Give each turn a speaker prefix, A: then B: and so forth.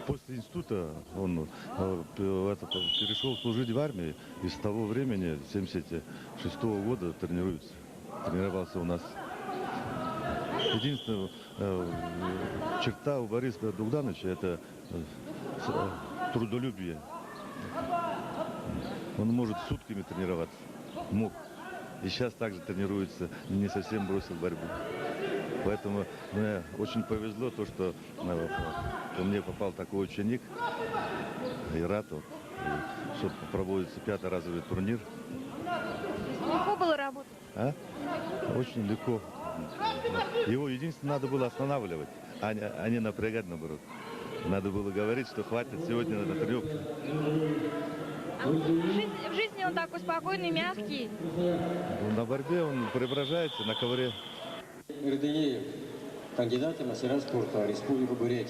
A: После института он перешел служить в армии, и с того времени, 1976 года, тренировался у нас. Единственная черта у Бориса Дугдановича — это трудолюбие. Он может сутками тренироваться. Мог. И сейчас также тренируется, не совсем бросил борьбу. Поэтому мне очень повезло то, что ко мне попал такой ученик, Иратов. Проводится 5-й разовый турнир.
B: Легко было работать?
A: Очень легко. Его единственное надо было останавливать, а не напрягать, наоборот. Надо было говорить, что хватит сегодня на тренировку.
B: В жизни он такой спокойный, мягкий.
A: На борьбе он преображается, на ковре.
C: Ирдыеев, кандидат в мастера спорта, Республика Бурятия.